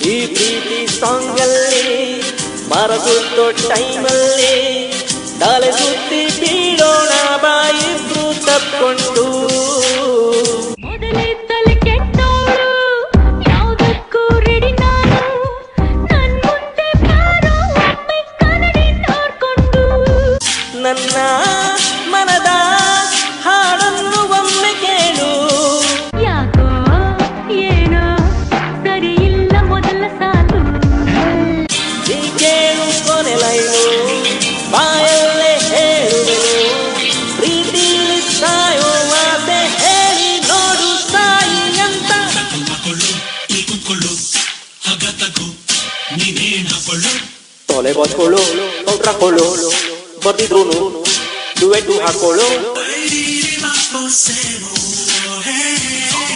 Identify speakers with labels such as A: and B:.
A: ಈ ಪ್ರೀತಿ ಸಾಂಗಲ್ಲಿ ಮರಸುತ್ತೋ ಟೈಮಲ್ಲಿ ತಲೆ ಸುತ್ತಿ ಬೀಳೋಣ ಬಾಯಿಬ್ರು ತಪ್ಕೊಂಡು.
B: ಮೊದಲಿದ್ದಲೆ ಕೆಟ್ಟೋಳು ಯಾವುದಕ್ಕೂ ರೆಡಿ ನಾನು, ನನ್ ಮುಂದೆ ಬಾರೋ ಒಮ್ಮೆ ಕನ್ನಡಿ ನೋಡ್ಕೊಂಡು.
A: ನನ್ನ ಮನದ ಹಾಡನ್ನು ಒಮ್ಮೆ ಕೇಳು.
B: ಯಾಕೋ ಏನೋ ಸರಿ ಇಲ್ಲ ಮೊದಲ ಸಾಲು.
A: ಈ ಕೇಳು ಕೊನೆ ಲೈನು ಬಾಯಲ್ಲೇ ಹೇಳುವೆನು. ಪ್ರೀತಿಲಿ ಸಾಯೋ ಆಸೆ ಹೇಳಿ ನೋಡು ಸಾಯಿ ಅಂತ. ತೊಲೆ ಬಾಚ್ಕೊಳ್ಳು ಕೌಟ್ರ್ ಹಾಕೊಳ್ಳು, ಬರ್ದಿದ್ರು ಡುವೆಟ್ಟು ಹಾಕೊಳ್ಳು.